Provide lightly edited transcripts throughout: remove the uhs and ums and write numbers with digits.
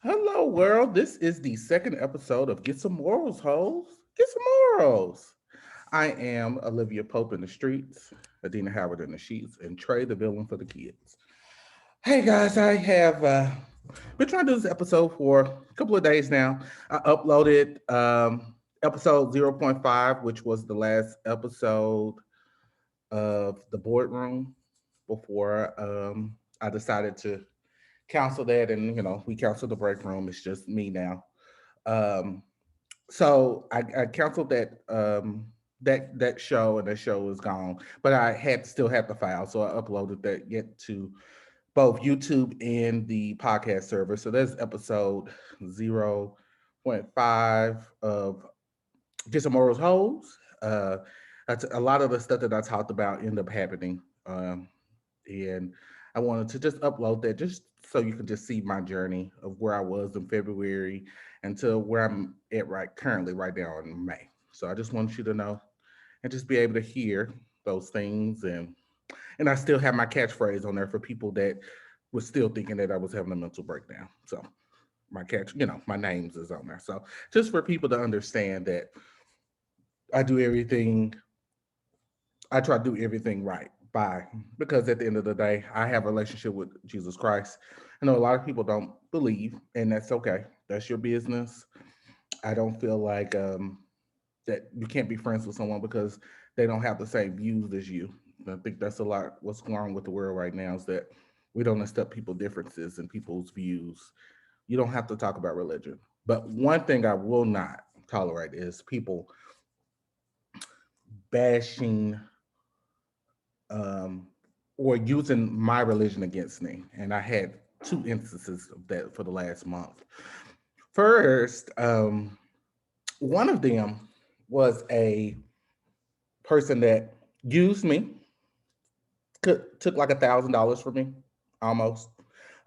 Hello, world. This is the second episode of Get Some Morals, hoes. Get some morals. I am Olivia Pope in the streets, Adina Howard in the sheets, and Trey the villain for the kids. Hey guys, I have been trying to do this episode for a couple of days now. I uploaded episode zero point 0.5, which was the last episode of the boardroom before I decided to cancel that, and we canceled the break room. It's just me now. Um, so I canceled that show, and that show is gone. But I had still have the file, so I uploaded that yet to both YouTube and the podcast server. So there's episode 0.5 of Just Morals Holes. That's a lot of the stuff that I talked about ended up happening. And I wanted to just upload that just so you can just see my journey of where I was in February until where I'm at right currently right now in May. So I just want you to know and just be able to hear those things, and I still have my catchphrase on there for people that was still thinking that I was having a mental breakdown. So my names is on there. So just for people to understand that I do everything I try to do everything right by, because at the end of the day, I have a relationship with Jesus Christ. I know a lot of people don't believe, and that's okay. That's your business. I don't feel like that you can't be friends with someone because they don't have the same views as you. I think that's a lot what's going on with the world right now is that we don't accept people's differences and people's views. You don't have to talk about religion. But one thing I will not tolerate is people bashing um, or using my religion against me. And I had two instances of that for the last month. First, one of them was a person that used me, took like $1,000 from me, almost.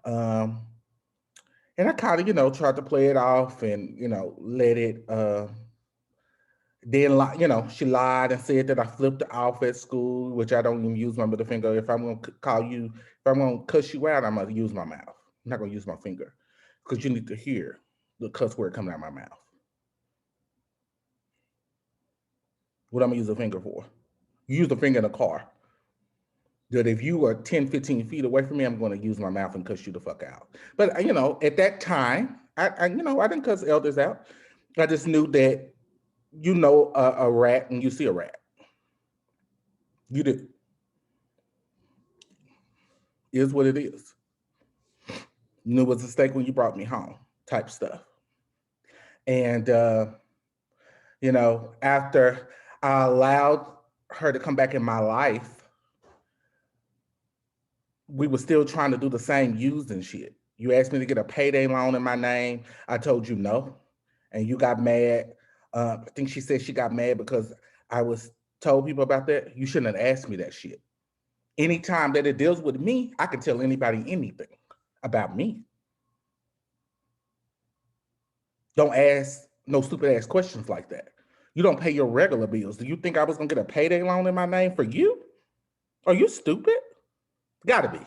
Um, and I kind of, tried to play it off and, let it. Then, she lied and said that I flipped her off at school, which I don't even use my middle finger. If I'm going to call you, if I'm going to cuss you out, I'm going to use my mouth. I'm not going to use my finger because you need to hear the cuss word coming out of my mouth. What I'm going to use a finger for? You use the finger in a car. That if you are 10, 15 feet away from me, I'm going to use my mouth and cuss you the fuck out. But, at that time, I didn't cuss elders out. I just knew that a rat when you see a rat. You do. Is what it is. You knew it was a mistake when you brought me home, type stuff. And after I allowed her to come back in my life, we were still trying to do the same using shit. You asked me to get a payday loan in my name. I told you no, and you got mad. I think she said she got mad because I was told people about that. You shouldn't have asked me that shit. Anytime that it deals with me, I can tell anybody anything about me. Don't ask no stupid ass questions like that. You don't pay your regular bills. Do you think I was gonna get a payday loan in my name for you? Are you stupid? Gotta be.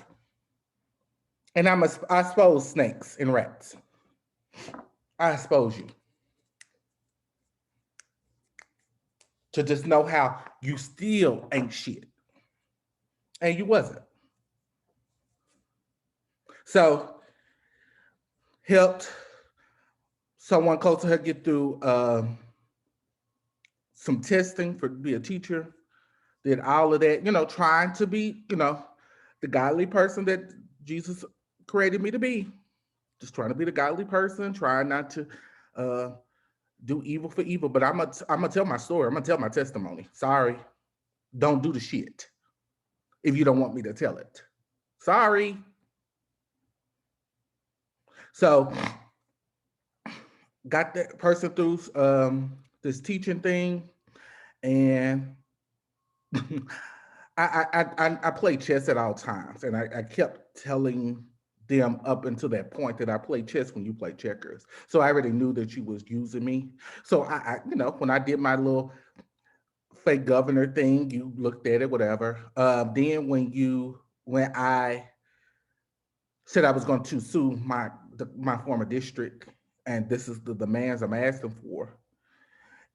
And I expose snakes and rats. I expose you to just know how you still ain't shit. And you wasn't. So helped someone close to her get through some testing for to be a teacher. Did all of that, trying to be, the godly person that Jesus created me to be. Just trying to be the godly person, trying not to uh, do evil for evil. But I'm gonna tell my story. I'm gonna tell my testimony. Sorry, don't do the shit if you don't want me to tell it. Sorry. So got that person through this teaching thing, and I play chess at all times, and I kept telling them up until that point that I play chess when you play checkers. So I already knew that you was using me. So when I did my little fake governor thing, you looked at it, whatever. Then when I said I was going to sue my former district, and this is the demands I'm asking for.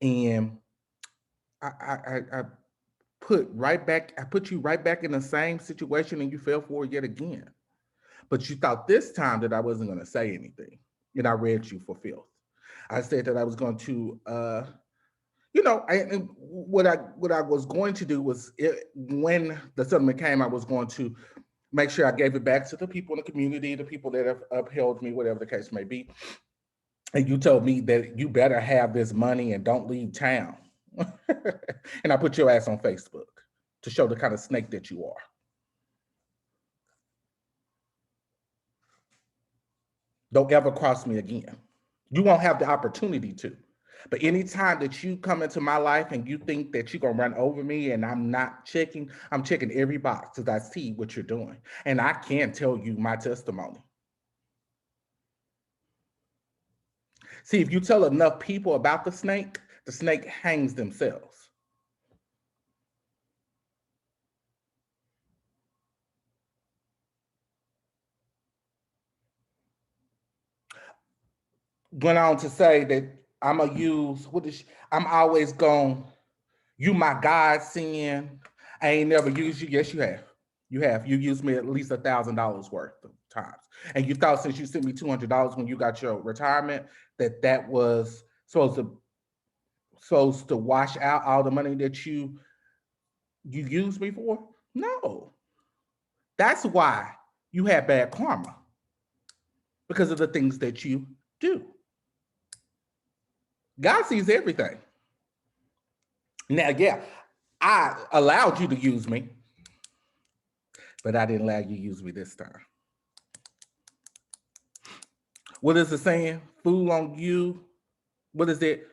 And I I put you right back in the same situation, and you fell for it yet again. But you thought this time that I wasn't going to say anything, and I read you for filth. I said that I was going to, and what I was going to do was, when the settlement came, I was going to make sure I gave it back to the people in the community, the people that have upheld me, whatever the case may be. And you told me that you better have this money and don't leave town. And I put your ass on Facebook to show the kind of snake that you are. Don't ever cross me again. You won't have the opportunity to. But anytime that you come into my life and you think that you're gonna run over me and I'm checking every box because I see what you're doing. And I can tell you my testimony. See, if you tell enough people about the snake hangs themselves. Went on to say that I'm gonna use I'm always going, you my God sin. I ain't never used you. Yes, you have. You have. You used me at least $1,000 worth of times. And you thought since you sent me $200 when you got your retirement, that was supposed to wash out all the money that you used me for? No. That's why you had bad karma, because of the things that you do. God sees everything. Now, yeah, I allowed you to use me, but I didn't allow you to use me this time. What is the saying? Fool on you. What is it?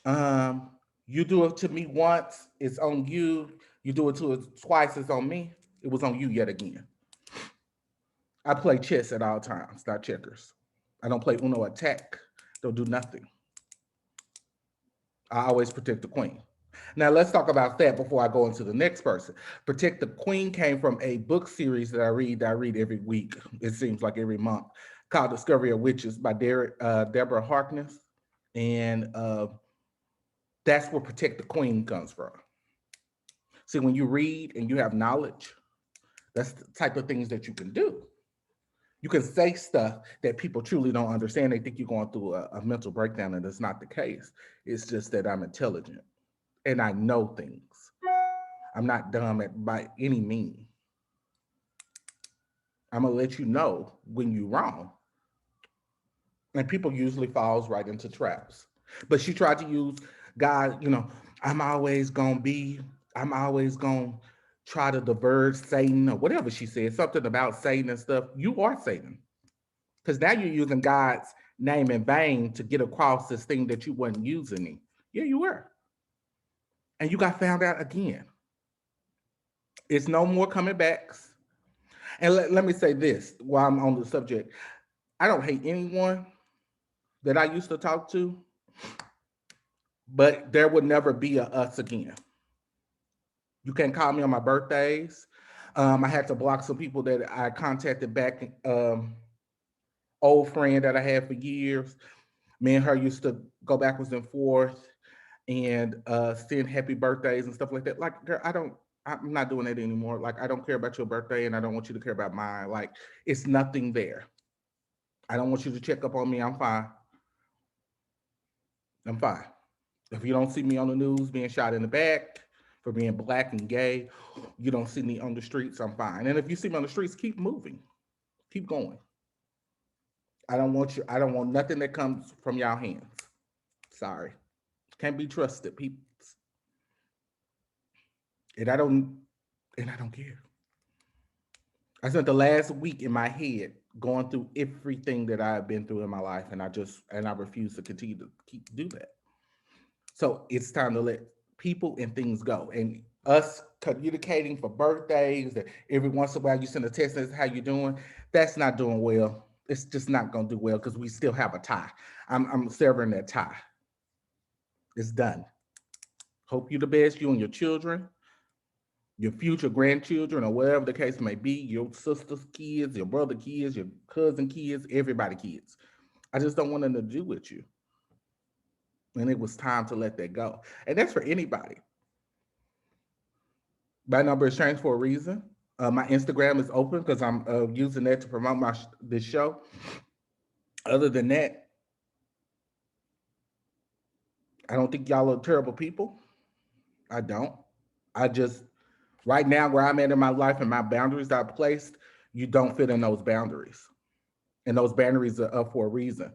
Um, you do it to me once, it's on you. You do it to it twice, it's on me. It was on you yet again. I play chess at all times, not checkers. I don't play Uno attack. Don't do nothing. I always protect the queen. Now let's talk about that before I go into the next person. Protect the Queen came from a book series that I read every week. It seems like every month, called Discovery of Witches by Deborah Harkness, and that's where Protect the Queen comes from. See, when you read and you have knowledge, that's the type of things that you can do. You can say stuff that people truly don't understand. They think you're going through a mental breakdown, and that's not the case. It's just that I'm intelligent and I know things. I'm not dumb by any means. I'm gonna let you know when you're wrong. And people usually falls right into traps. But she tried to use God, I'm always gonna be, I'm always gonna try to diverge Satan or whatever she said, something about Satan and stuff. You are Satan. Because now you're using God's name in vain to get across this thing that you weren't using. Yeah, you were. And you got found out again. It's no more coming backs. And let me say this while I'm on the subject. I don't hate anyone that I used to talk to, but there would never be a us again. You can't call me on my birthdays. I had to block some people that I contacted back, old friend that I had for years. Me and her used to go backwards and forth and send happy birthdays and stuff like that. Like, girl, I'm not doing that anymore. Like, I don't care about your birthday and I don't want you to care about mine. Like, it's nothing there. I don't want you to check up on me. I'm fine. I'm fine. If you don't see me on the news being shot in the back for being black and gay, you don't see me on the streets, I'm fine. And if you see me on the streets, keep moving. Keep going. I don't want nothing that comes from y'all hands. Sorry. Can't be trusted, people. And I don't care. I spent the last week in my head going through everything that I've been through in my life, and I refuse to continue to do that. So it's time to let people and things go. And us communicating for birthdays, that every once in a while you send a text and say, how you doing? That's not doing well. It's just not going to do well because we still have a tie. I'm severing that tie. It's done. Hope you the best, you and your children. your future grandchildren, or whatever the case may be, your sister's kids, your brother kids, your cousin kids, everybody kids. I just don't want nothing to do with you. And it was time to let that go. And that's for anybody. My number is changed for a reason. My Instagram is open because I'm using that to promote this show. Other than that, I don't think y'all are terrible people. I don't. I just, right now, where I'm at in my life and my boundaries that I've placed, you don't fit in those boundaries. And those boundaries are up for a reason.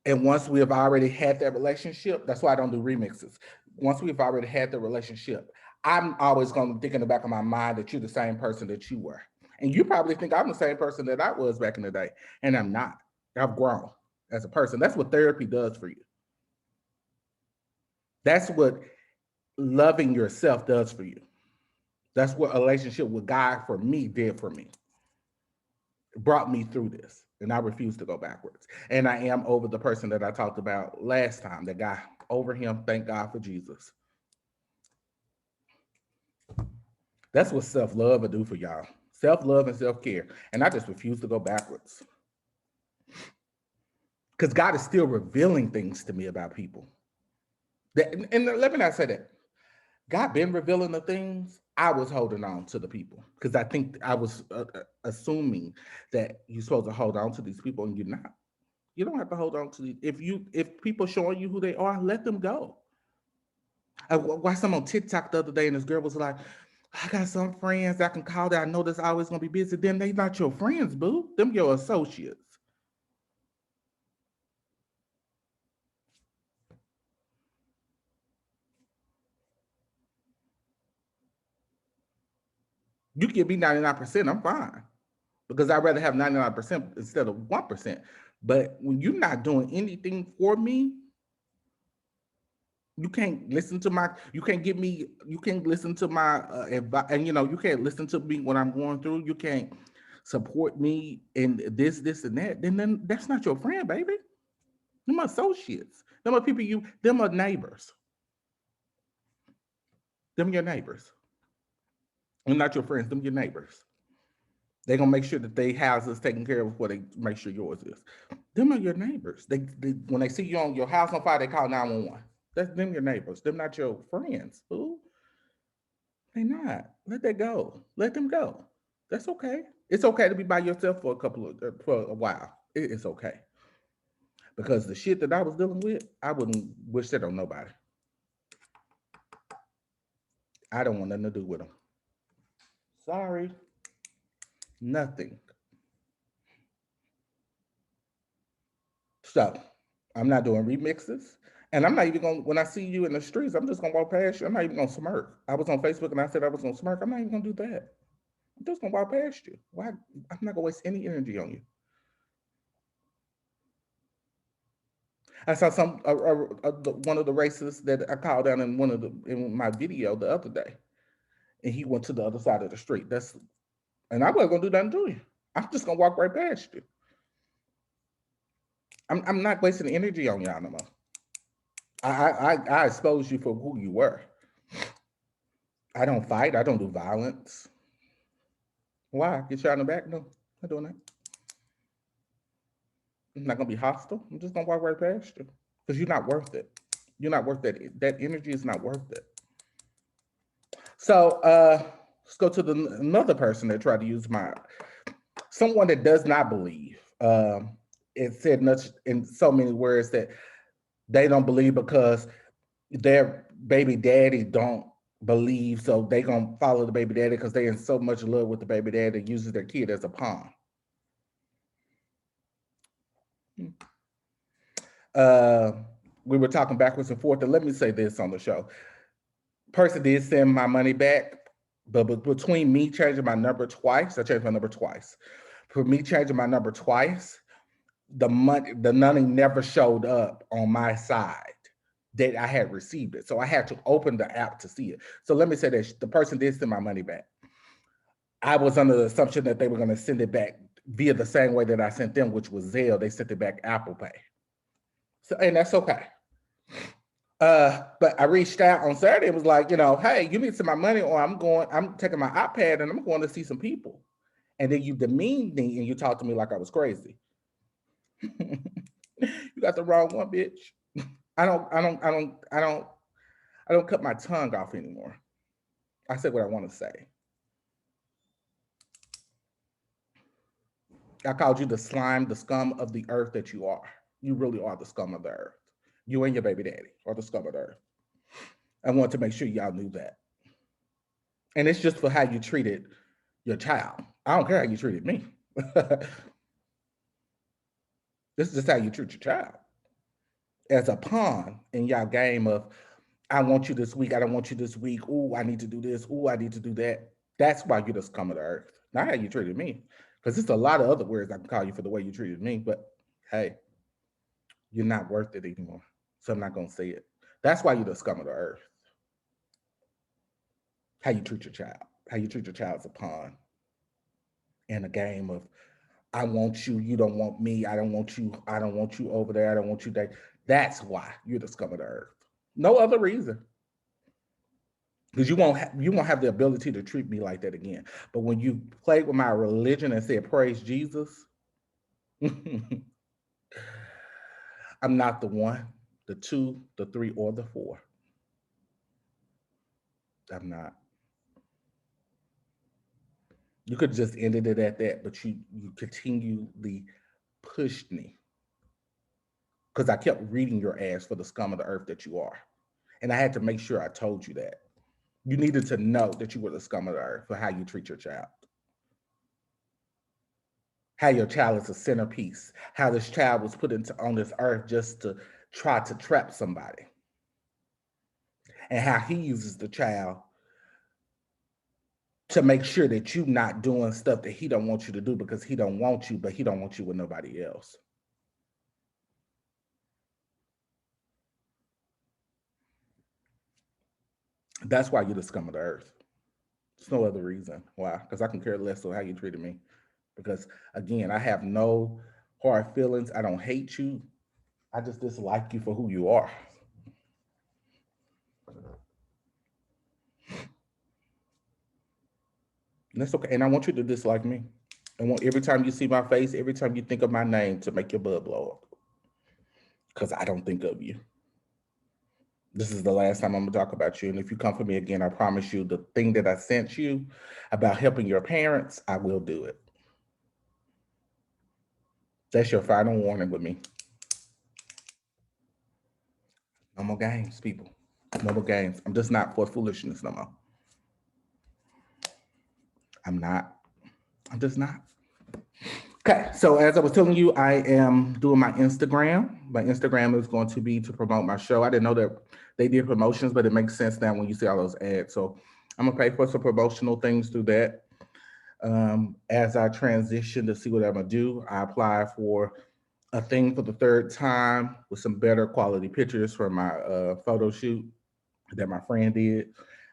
And once we have already had that relationship, that's why I don't do remixes. Once we've already had the relationship, I'm always going to think in the back of my mind that you're the same person that you were. And you probably think I'm the same person that I was back in the day. And I'm not. I've grown as a person. That's what therapy does for you. That's what loving yourself does for you. That's what a relationship with God for me did for me. It brought me through this. And I refuse to go backwards. And I am over the person that I talked about last time, the guy over him. Thank God for Jesus. That's what self-love will do for y'all. Self-love and self-care. And I just refuse to go backwards. Because God is still revealing things to me about people. And let me not say that. God been revealing the things. I was holding on to the people. Because I think I was assuming that you're supposed to hold on to these people, and you're not. You don't have to hold on to these. If people showing you who they are, let them go. I watched some on TikTok the other day, and this girl was like, I got some friends I can call that I know that's always gonna be busy. Then they not your friends, boo. Them your associates. You give me 99%, I'm fine. Because I'd rather have 99% instead of 1%. But when you're not doing anything for me, you can't listen to my, you can't give me, you can't listen to my advice, and you can't listen to me when I'm going through. You can't support me in this, and that. Then that's not your friend, baby. Them are associates. Them are people them are neighbors. Them your neighbors. And not your friends, them your neighbors. They're gonna make sure that their house is taken care of before they make sure yours is. Them are your neighbors. They when they see you on your house on fire, they call 911. That's them your neighbors. Them not your friends. Fool. They not. Let that go. Let them go. That's okay. It's okay to be by yourself for a while. It's okay. Because the shit that I was dealing with, I wouldn't wish that on nobody. I don't want nothing to do with them. Sorry. Nothing. So I'm not doing remixes. And I'm not even going to, when I see you in the streets, I'm just going to walk past you. I'm not even going to smirk. I was on Facebook and I said I was going to smirk. I'm not even going to do that. I'm just going to walk past you. Why? I'm not going to waste any energy on you. I saw one of the racists that I called out in my video the other day, and he went to the other side of the street. And I wasn't gonna do nothing to you. I'm just gonna walk right past you. I'm not wasting energy on y'all no more. I exposed you for who you were. I don't fight. I don't do violence. Why? Get shot in the back? No, I'm not doing that. I'm not gonna be hostile. I'm just gonna walk right past you because you're not worth it. You're not worth that. That energy is not worth it. So let's go to another person that tried to use someone that does not believe. It said much in so many words that they don't believe because their baby daddy don't believe, so they gonna follow the baby daddy because they in so much love with the baby daddy that uses their kid as a pawn. Uh, we were talking backwards and forth, and let me say this on the show. Person did send my money back, but between me changing my number twice, I changed my number twice. For me changing my number twice, the money never showed up on my side that I had received it. So I had to open the app to see it. So let me say this, the person did send my money back. I was under the assumption that they were going to send it back via the same way that I sent them, which was Zelle. They sent it back Apple Pay. So, and that's okay. But I reached out on Saturday and was like, hey, you need some of my money, or I'm taking my iPad and I'm going to see some people. And then you demeaned me and you talked to me like I was crazy. You got the wrong one, bitch. I don't cut my tongue off anymore. I said what I want to say. I called you the slime, the scum of the earth that you are. You really are the scum of the earth. You and your baby daddy are the scum of the earth. I want to make sure y'all knew that. And it's just for how you treated your child. I don't care how you treated me. This is just how you treat your child. As a pawn in y'all game of, I want you this week, I don't want you this week. Ooh, I need to do this. Ooh, I need to do that. That's why you're the scum of the earth. Not how you treated me. Because there's a lot of other words I can call you for the way you treated me. But hey, you're not worth it anymore. So I'm not going to say it. That's why you're the scum of the earth. How you treat your child. How you treat your child as a pawn in a game of, I want you, you don't want me, I don't want you over there, I don't want you there. That's why you're the scum of the earth. No other reason. Because you won't have the ability to treat me like that again. But when you played with my religion and said praise Jesus, I'm not the one, the two, the three, or the four. I'm not. You could have just ended it at that, but you continually pushed me because I kept reading your ass for the scum of the earth that you are. And I had to make sure I told you that. You needed to know that you were the scum of the earth for how you treat your child. How your child is a centerpiece. How this child was put into on this earth just to try to trap somebody. And how he uses the child to make sure that you not doing stuff that he don't want you to do because he don't want you, but he don't want you with nobody else. That's why you're the scum of the earth. There's no other reason why. Because I can care less on how you treated me. Because again, I have no hard feelings. I don't hate you. I just dislike you for who you are. And that's okay. And I want you to dislike me. I want every time you see my face, every time you think of my name to make your blood blow up. Because I don't think of you. This is the last time I'm gonna talk about you. And if you come for me again, I promise you the thing that I sent you about helping your parents, I will do it. That's your final warning with me. No more games, people. No more games. I'm just not for foolishness no more. I'm not. I'm just not. Okay, so as I was telling you, I am doing my Instagram. My Instagram is going to be to promote my show. I didn't know that they did promotions, but it makes sense now when you see all those ads. So I'm gonna pay for some promotional things through that. As I transition to see what I'm gonna do, I apply for a thing for the third time with some better quality pictures for my photo shoot that my friend did.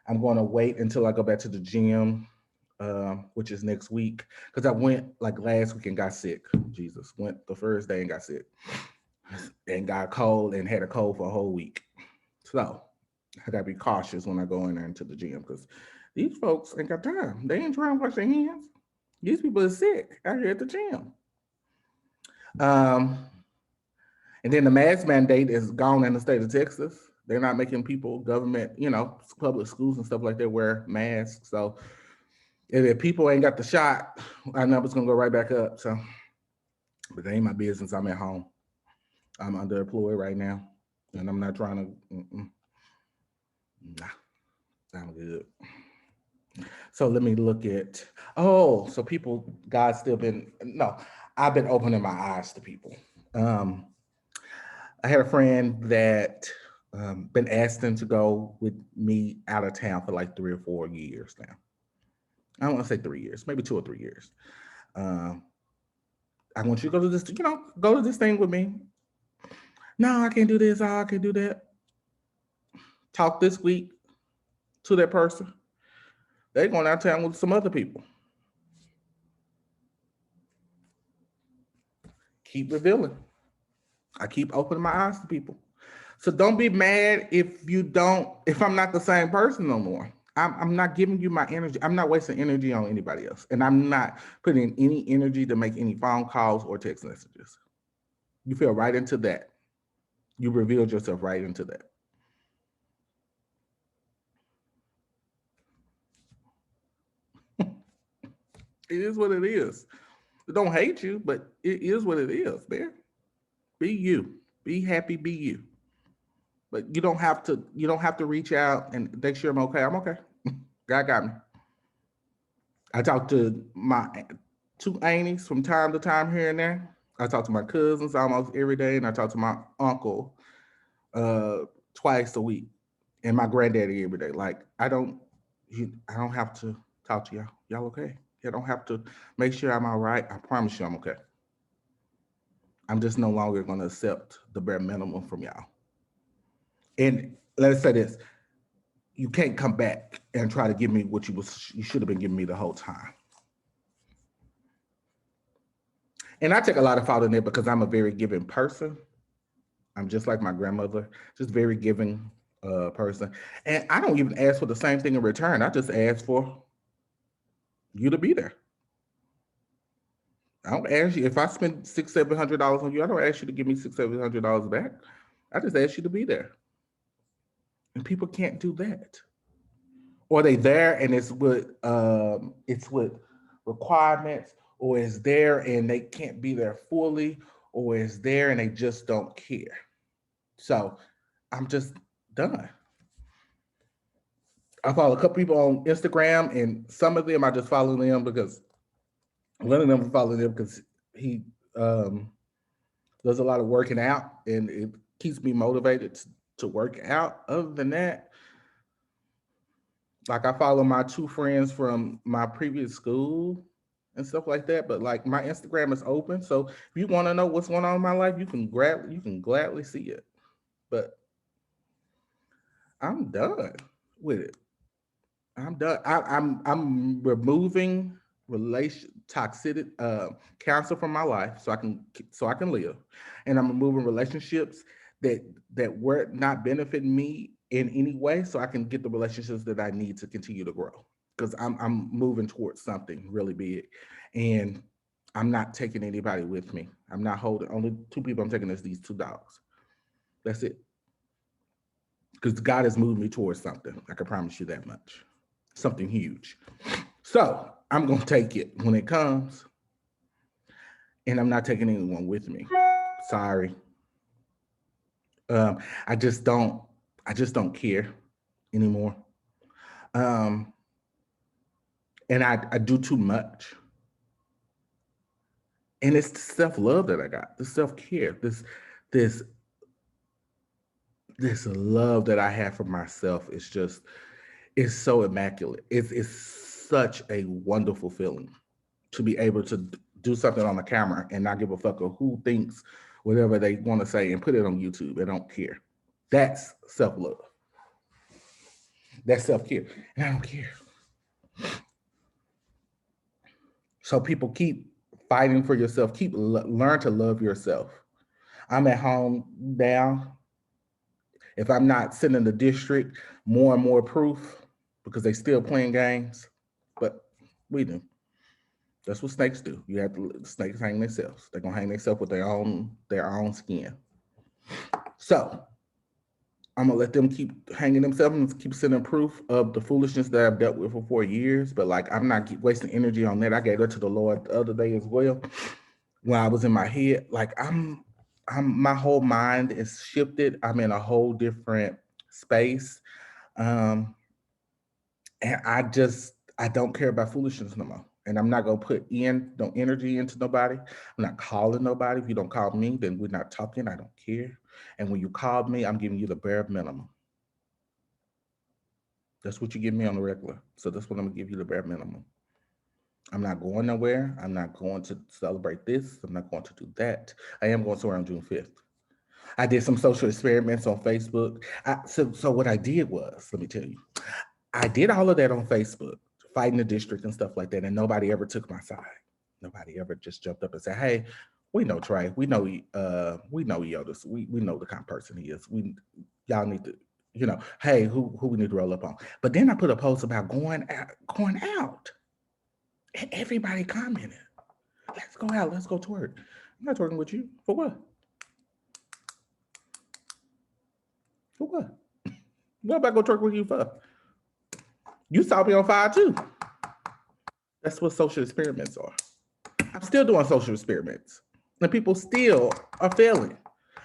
I'm going to wait until I go back to the gym, which is next week, because I went like last week and got sick. Jesus, went the first day and got sick, and got cold and had a cold for a whole week. So I gotta be cautious when I go in there into the gym because these folks ain't got time. They ain't trying to wash their hands. These people are sick out here at the gym. Um, and then the mask mandate is gone in the state of Texas. They're not making people, government, public schools and stuff like that wear masks. So if people ain't got the shot, I know it's gonna go right back up. So, but that ain't my business. I'm at home. I'm underemployed right now, and I'm not trying to. Nah, I'm good. So let me look at. Oh, so people, God's still been. No, I've been opening my eyes to people. Um, I had a friend that been asking to go with me out of town for like 3 or 4 years now. I don't want to say 3 years, maybe 2 or 3 years. Um, I want you to go to this, go to this thing with me. No, I can't do this. Oh, I can't do that. Talk this week to that person. They're going out of town with some other people. Keep revealing. I keep opening my eyes to people. So don't be mad if I'm not the same person no more. I'm not giving you my energy. I'm not wasting energy on anybody else. And I'm not putting any energy to make any phone calls or text messages. You fell right into that. You revealed yourself right into that. It is what it is. I don't hate you, but it is what it is, man. Be you. Be happy, be you. But you don't have to reach out and make sure I'm okay. I'm okay. God got me. I talk to my two aunties from time to time here and there. I talk to my cousins almost every day, and I talk to my uncle uh, twice a week, and my granddaddy every day. Like I don't have to talk to y'all. Y'all okay? You don't have to make sure I'm all right. I promise you, I'm okay. I'm just no longer going to accept the bare minimum from y'all. And let's say this: you can't come back and try to give me what you should have been giving me the whole time. And I take a lot of fault in it because I'm a very giving person. I'm just like my grandmother, just very giving person. And I don't even ask for the same thing in return. I just ask for you to be there. I don't ask you if I spend $600-700 on you. I don't ask you to give me $600-700 back. I just ask you to be there. And people can't do that. Or they there and it's with requirements, or it's there and they can't be there fully, or it's there and they just don't care. So I'm just done. I follow a couple people on Instagram, and some of them I just follow them because one of them I follow them because he um, does a lot of working out, and it keeps me motivated to work out. Other than that, like I follow my two friends from my previous school and stuff like that. But like my Instagram is open, so if you want to know what's going on in my life, you can gladly see it. But I'm done with it. I'm done. I'm removing relation toxic cancer from my life so I can live, and I'm removing relationships that were not benefiting me in any way, so I can get the relationships that I need to continue to grow. Because I'm moving towards something really big, and I'm not taking anybody with me. I'm not holding only two people. I'm taking is these two dogs. That's it. Because God has moved me towards something. I can promise you that much. Something huge. So I'm gonna take it when it comes, and I'm not taking anyone with me. Sorry. Um, I just don't. I just don't care anymore. Um, and I do too much, and it's the self love that I got, the self care, this this love that I have for myself is just it's so immaculate. It's such a wonderful feeling to be able to do something on the camera and not give a fuck of who thinks whatever they want to say and put it on YouTube and don't care. That's self love. That's self care, and I don't care. So people keep fighting for yourself. Learn to love yourself. I'm at home now. If I'm not sitting in the district, more and more proof because they still playing games. But we do. That's what snakes do. You have to snakes hang themselves. They're gonna hang themselves with their own skin. So I'm gonna let them keep hanging themselves and keep sending proof of the foolishness that I've dealt with for 4 years. But like I'm not wasting energy on that. I gave that to the Lord the other day as well. When I was in my head, like I'm my whole mind is shifted. I'm in a whole different space. Um, and I don't care about foolishness no more. And I'm not gonna put in no energy into nobody. I'm not calling nobody. If you don't call me, then we're not talking. I don't care. And when you call me, I'm giving you the bare minimum. That's what you give me on the regular. So that's what I'm gonna give you the bare minimum. I'm not going nowhere. I'm not going to celebrate this. I'm not going to do that. I am going somewhere on June 5th. I did some social experiments on Facebook. So what I did was, let me tell you, I did all of that on Facebook, fighting the district and stuff like that, and nobody ever took my side. Nobody ever just jumped up and said, "Hey, We know Trey. We know Yodas. We know the kind of person he is. We y'all need to, hey, who we need to roll up on. But then I put a post about going out. And everybody commented. Let's go out. Let's go twerk. I'm not twerking with you. For what? For what? What about go twerk with you for? You saw me on fire too. That's what social experiments are. I'm still doing social experiments. And people still are failing.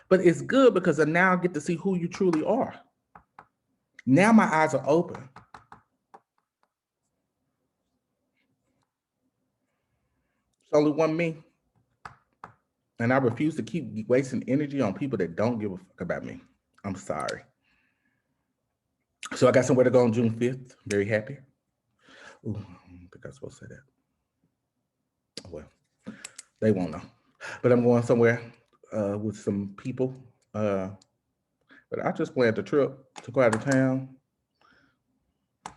But it's good because I now get to see who you truly are. Now my eyes are open. It's only one me. And I refuse to keep wasting energy on people that don't give a fuck about me. I'm sorry. So I got somewhere to go on June 5th. Very happy. Ooh, I don't think I'm supposed to say that. Well, they won't know. But I'm going somewhere with some people. But I just planned a trip to go out of town.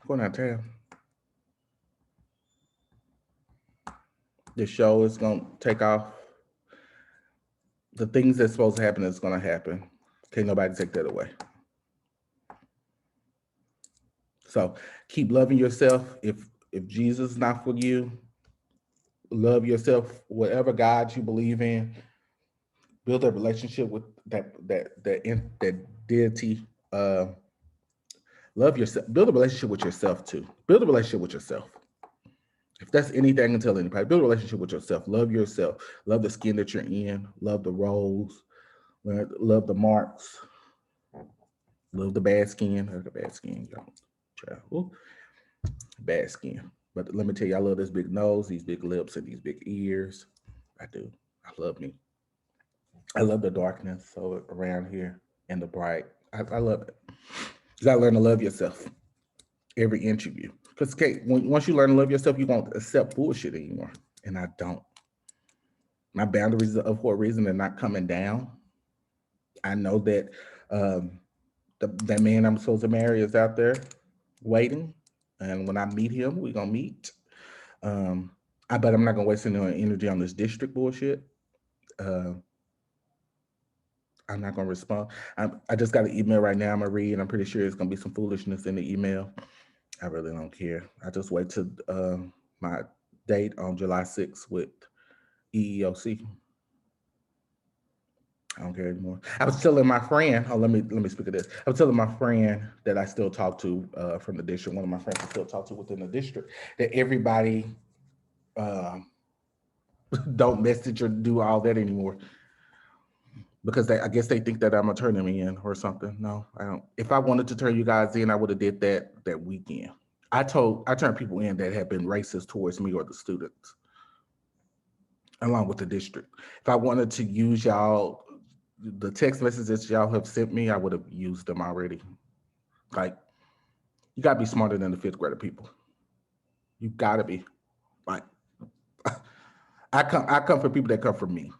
Going out of town. This show is going to take off. The things that's supposed to happen is going to happen. Can't nobody take that away. So keep loving yourself. If Jesus is not for you, love yourself. Whatever God you believe in, build a relationship with that deity. Love yourself. Build a relationship with yourself too. Build a relationship with yourself. If that's anything I can tell anybody, build a relationship with yourself. Love yourself. Love the skin that you're in. Love the rolls. Love the marks. Love the bad skin. Or the bad skin, y'all. Ooh, bad skin. But let me tell you, I love this big nose, these big lips, and these big ears. I do. I love me. I love the darkness so around here and the bright. I love it. You gotta learn to love yourself. Every inch of you. Because once you learn to love yourself, you won't accept bullshit anymore. And I don't. My boundaries of for a reason are not coming down. I know that um, that man I'm supposed to marry is out there waiting. And when I meet him, we're gonna meet. Um, I bet I'm not gonna waste any energy on this district bullshit. Uh, I'm not gonna respond. I just got an email right now. I'm gonna read. And I'm pretty sure it's gonna be some foolishness in the email. I really don't care. I just wait to my date on July 6th with EEOC. I don't care anymore. I was telling my friend. Oh, let me speak of this. I was telling my friend that I still talk to from the district. One of my friends I still talk to within the district. That everybody uh, don't message or do all that anymore because I guess they think that I'm gonna turn them in or something. No, I don't. If I wanted to turn you guys in, I would have did that weekend. I turned people in that have been racist towards me or the students, along with the district. If I wanted to use y'all, the text messages y'all have sent me, I would have used them already. Like, you gotta be smarter than the fifth grader people. You gotta be. Like, I come for people that come for me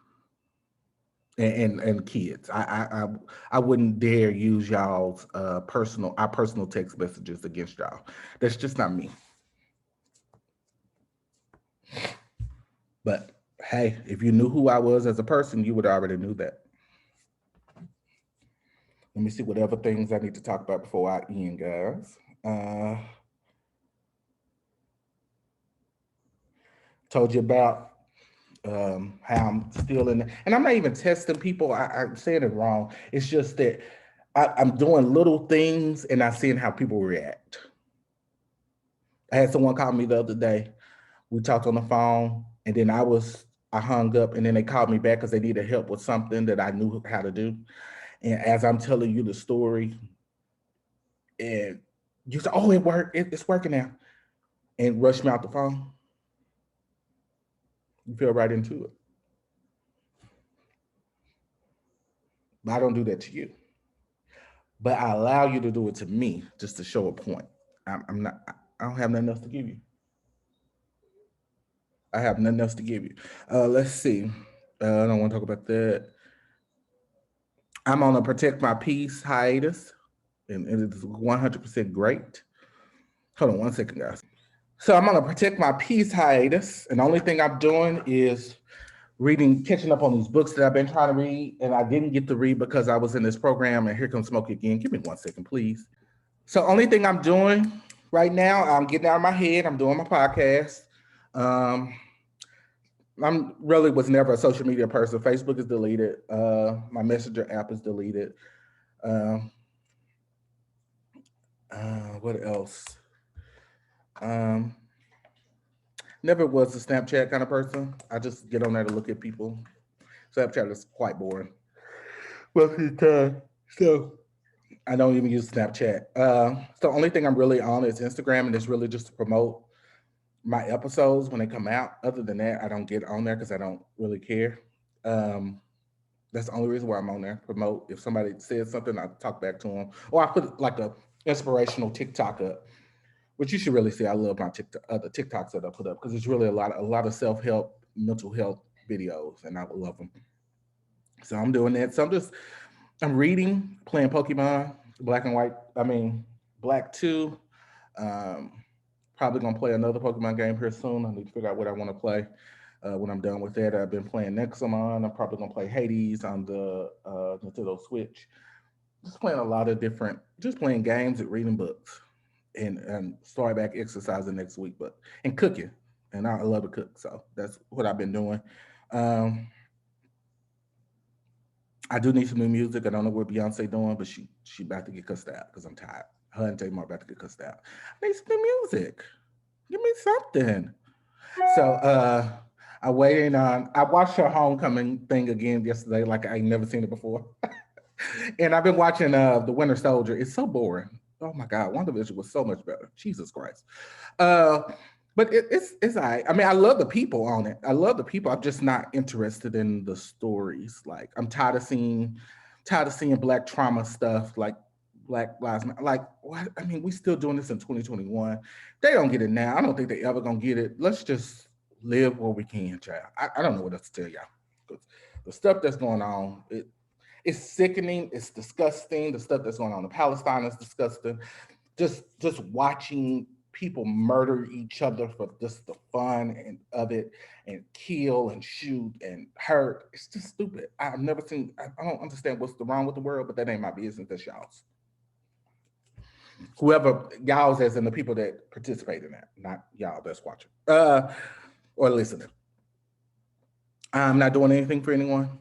and kids. I wouldn't dare use y'all's our personal text messages against y'all. That's just not me. But hey, if you knew who I was as a person, you would already knew that. Let me see what other things I need to talk about before I end, guys. Told you about how I'm still in, and I'm not even testing people. I'm saying it wrong. It's just that I'm doing little things and I'm seeing how people react. I had someone call me the other day. We talked on the phone, and then I hung up, and then they called me back because they needed help with something that I knew how to do. And as I'm telling you the story, and you say, "Oh, it worked. It's working now," and rush me out the phone. You feel right into it. But I don't do that to you. But I allow you to do it to me just to show a point. I'm not. I don't have nothing else to give you. I have nothing else to give you. Let's see. I don't want to talk about that. I'm on a protect my peace hiatus, and it is 100% great. Hold on one second, guys. So I'm on a protect my peace hiatus, and the only thing I'm doing is reading, catching up on these books that I've been trying to read, and I didn't get to read because I was in this program. And here comes Smokey again. Give me 1 second, please. So, only thing I'm doing right now, I'm getting out of my head. I'm doing my podcast. Um, I'm really was never a social media person. Facebook is deleted. My Messenger app is deleted. Um, what else? Um, Never was a Snapchat kind of person. I just get on there to look at people. Snapchat is quite boring most of the time. So I don't even use Snapchat. So the only thing I'm really on is Instagram, and it's really just to promote my episodes when they come out. Other than that, I don't get on there because I don't really care. Um, that's the only reason why I'm on there. Promote. If somebody says something, I talk back to them, or I put like a inspirational TikTok up, which you should really see. I love my the TikToks that I put up because it's really a lot of self help, mental health videos, and I love them. So I'm doing that. I'm reading, playing Pokemon, Black and White. I mean, Black Two. Um, Probably gonna play another Pokemon game here soon. I need to figure out what I want to play. When I'm done with that, I've been playing Nexamon. I'm probably gonna play Hades on the Nintendo Switch. Just playing a lot of different, just playing games and reading books, and start back exercising next week. But and cooking, and I love to cook, so that's what I've been doing. Um, I do need some new music. I don't know what Beyonce doing, but she about to get cussed out because I'm tired. Her and Tamar about to get cussed out. I need some new music. Give me something. So I waiting on. I watched her homecoming thing again yesterday, like I ain't never seen it before. And I've been watching The Winter Soldier. It's so boring. Oh my God, WandaVision was so much better. Jesus Christ. Uh, but it's all right. I mean, I love the people on it. I love the people. I'm just not interested in the stories. Like I'm tired of seeing black trauma stuff, like Black Lives Matter. Like what? I mean, we still doing this in 2021. They don't get it now. I don't think they ever gonna get it. Let's just live where we can, child. I don't know what else to tell y'all. 'Cause the stuff that's going on, it's sickening. It's disgusting. The stuff that's going on in Palestine is disgusting. Just watching people murder each other for just the fun and of it, and kill and shoot and hurt. It's just stupid. I've never seen. I don't understand what's wrong with the world, but that ain't my business. That's y'all's. Whoever y'all's as in the people that participate in that, not y'all that's watching or listening. I'm not doing anything for anyone.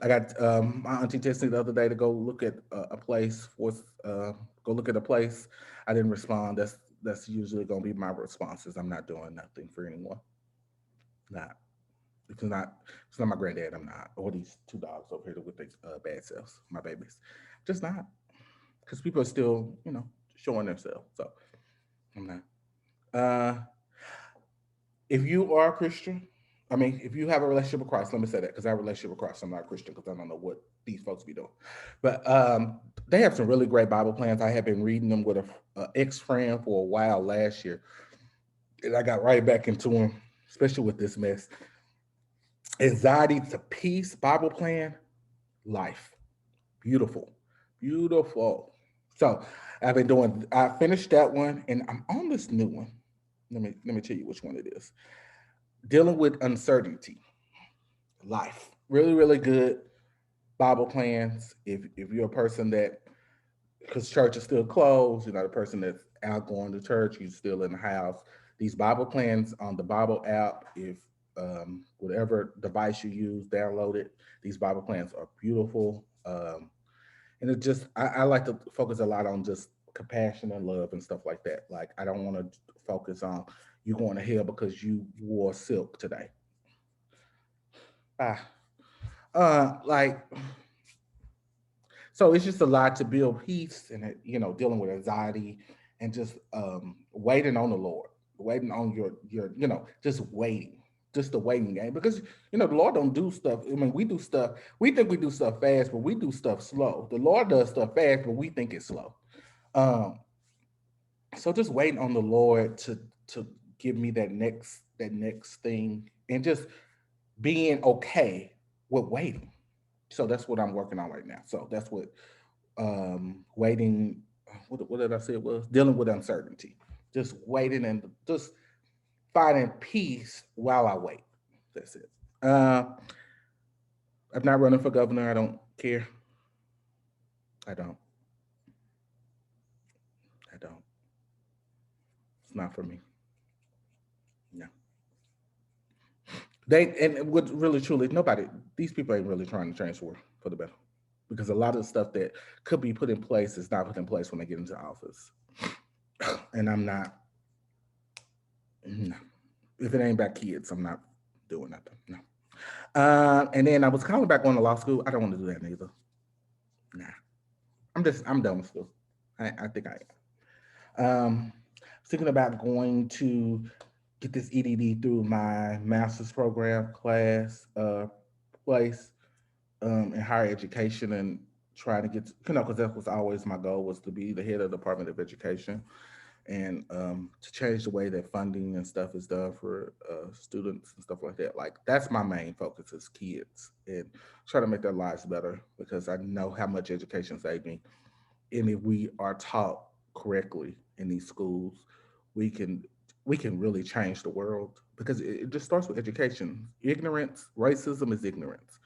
I got my auntie texted me the other day to go look at a place. Go look at a place. I didn't respond. That's usually gonna be my responses. I'm not doing nothing for anyone. Not. It's not my granddad. I'm not. Or these two dogs over here with their bad selves, my babies. Just not. Because people are still, showing themselves. So I'm not. Uh, if you are a Christian, I mean, if you have a relationship with Christ, let me say that because I have a relationship with Christ. I'm not a Christian because I don't know what these folks be doing. But they have some really great Bible plans. I have been reading them with a ex friend for a while last year, and I got right back into them, especially with this mess. Anxiety to Peace Bible plan, life, beautiful, beautiful. So I finished that one, and I'm on this new one. Let me tell you which one it is. Dealing with uncertainty, life. Really, really good Bible plans. If you're a person that, because church is still closed, you're not a person that's out going to church, you're still in the house. These Bible plans on the Bible app, if whatever device you use, download it. These Bible plans are beautiful. And it just, I like to focus a lot on just compassion and love and stuff like that. Like, I don't want to focus on you going to hell because you wore silk today. Ah, like, so it's just a lot to build peace and dealing with anxiety and just waiting on the Lord, waiting on your just waiting, just the waiting game because the Lord don't do stuff. I mean, we do stuff. We think we do stuff fast, but we do stuff slow. The Lord does stuff fast, but we think it's slow. Um, so just waiting on the Lord to give me that next thing and just being okay with waiting. So that's what I'm working on right now. So that's what waiting. What did I say it was? Dealing with uncertainty. Just waiting and just finding peace while I wait. That's it. Uh, I'm not running for governor. I don't care. I don't. I don't. It's not for me. No. They and what really truly nobody. These people ain't really trying to change the world for the better, because a lot of the stuff that could be put in place is not put in place when they get into office. And I'm not. No. If it ain't about kids, I'm not doing nothing. No. And then I was calling back going to law school. I don't want to do that neither. Nah. I'm done with school. I think I am. Thinking about going to get this EDD through my master's program class place in higher education, and trying to get because that was always my goal, was to be the head of the Department of Education, and to change the way that funding and stuff is done for students and stuff like that. Like that's my main focus is kids, and try to make their lives better, because I know how much education saved me. And if we are taught correctly in these schools, we can we can really change the world, because it just starts with education. Ignorance, racism is ignorance.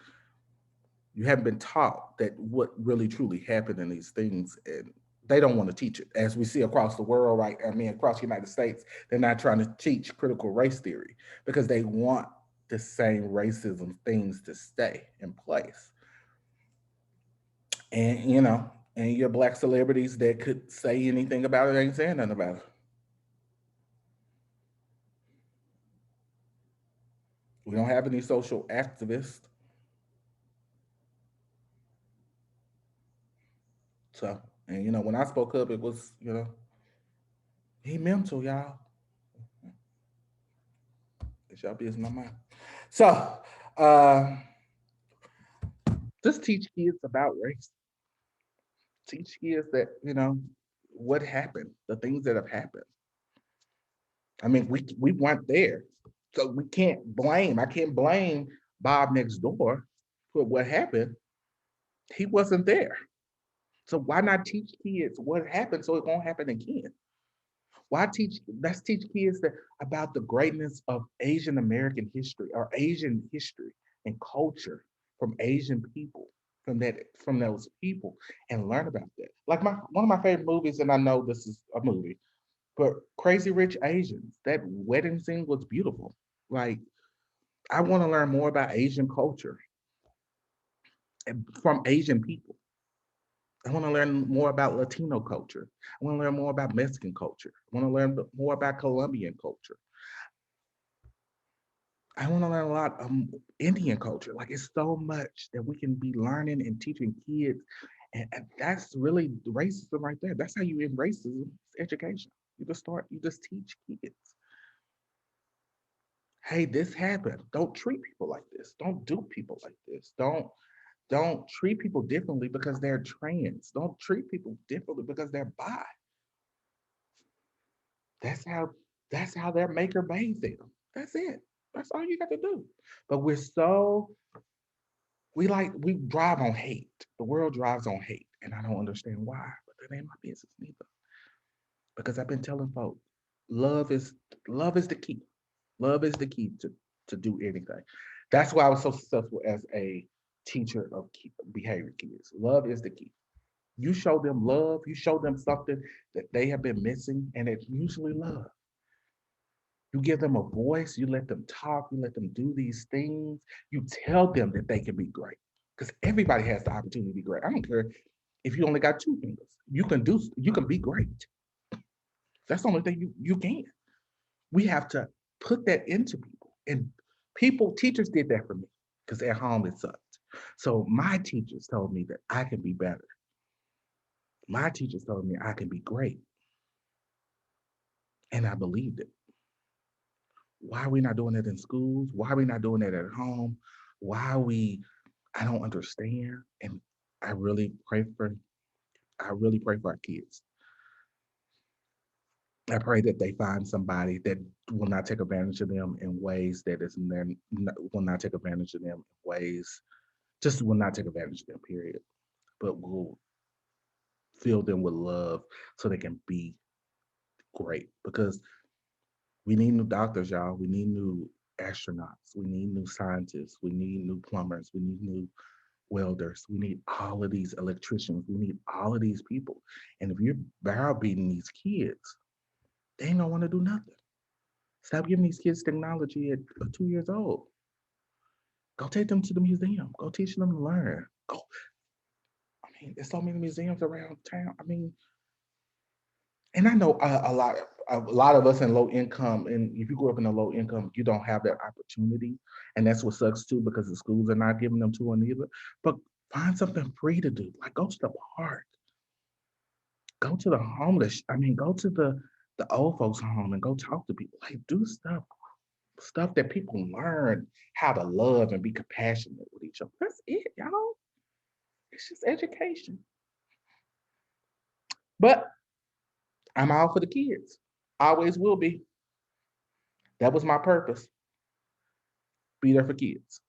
You haven't been taught that what really truly happened in these things, and they don't want to teach it, as we see across the world, right? I mean, across the United States, they're not trying to teach critical race theory, because they want the same racism things to stay in place. And and your black celebrities that could say anything about it ain't saying nothing about it. We don't have any social activists. So, and when I spoke up, it was, he mental, y'all. It's y'all business, not mine. So, uh, just teach kids about race. Teach kids that, what happened, the things that have happened. I mean, we weren't there. So we can't blame, I can't blame Bob next door for what happened. He wasn't there. So why not teach kids what happened so it won't happen again? Let's teach kids that about the greatness of Asian American history, or Asian history and culture, from Asian people, from those people, and learn about that. Like one of my favorite movies, and I know this is a movie, but Crazy Rich Asians. That wedding scene was beautiful. Like, I want to learn more about Asian culture and from Asian people. I want to learn more about Latino culture. I want to learn more about Mexican culture. I want to learn more about Colombian culture. I want to learn a lot of Indian culture. Like, it's so much that we can be learning and teaching kids. And that's really racism right there. That's how you end racism, education. You just teach kids. Hey, this happened. Don't treat people like this. Don't do people like this. Don't treat people differently because they're trans. Don't treat people differently because they're bi. That's how that's how their maker made them. That's it. That's all you got to do. But we drive on hate. The world drives on hate. And I don't understand why, but that ain't my business neither. Because I've been telling folks, love is love is the key. Love is the key to do anything. That's why I was so successful as a teacher of behavior kids. Love is the key. You show them love, you show them something that they have been missing, and it's usually love. You give them a voice, you let them talk, you let them do these things, you tell them that they can be great. Because everybody has the opportunity to be great. I don't care if you only got two fingers. You can be great. That's the only thing you can. We have to put that into people. And teachers did that for me, because at home it sucked. So my teachers told me that I can be better. My teachers told me I can be great. And I believed it. Why are we not doing that in schools? Why are we not doing that at home? Why are we, I don't understand. And I really pray for, I really pray for our kids. I pray that they find somebody that will not take advantage of them in ways that is their, will not take advantage of them in ways, just will not take advantage of them, period, but will fill them with love so they can be great. Because we need new doctors, y'all. We need new. astronauts. We need new scientists. We need new plumbers. We need new welders. We need all of these electricians. We need all of these people. And if you're browbeating these kids, they ain't gonna want to do nothing. Stop giving these kids technology at 2 years old. Go take them to the museum. Go teach them to learn. Go. I mean, there's so many museums around town. I mean, and I know a lot of us in low income, and if you grew up in a low income, you don't have that opportunity, and that's what sucks too because the schools are not giving them to them either. But find something free to do, like go to the park, go to the homeless. I mean, go to the old folks home and go talk to people. Like do stuff that people learn how to love and be compassionate with each other. That's it, y'all. It's just education. But I'm all for the kids. Always will be. That was my purpose. Be there for kids.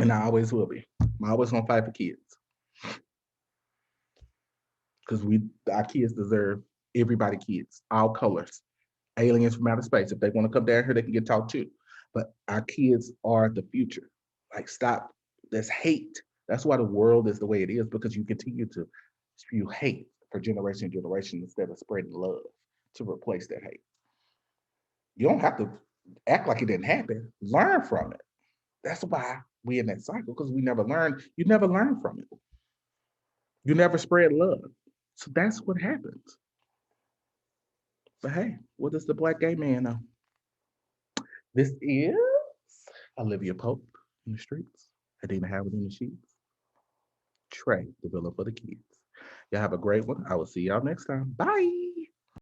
And I always will be. I'm always gonna fight for kids. Because our kids deserve everybody kids, all colors, aliens from outer space. If they want to come down here, they can get taught too. But our kids are the future. Like stop. There's hate. That's why the world is the way it is, because you continue to spew hate for generation to generation instead of spreading love to replace that hate. You don't have to act like it didn't happen. Learn from it. That's why we in that cycle, because we never learn. You never learn from it. You never spread love. So that's what happens. But hey, what does the black gay man know? This is Olivia Pope in the streets. Adina Howard in the sheets. Trey, the villain for the kids. Y'all have a great one. I will see y'all next time. Bye.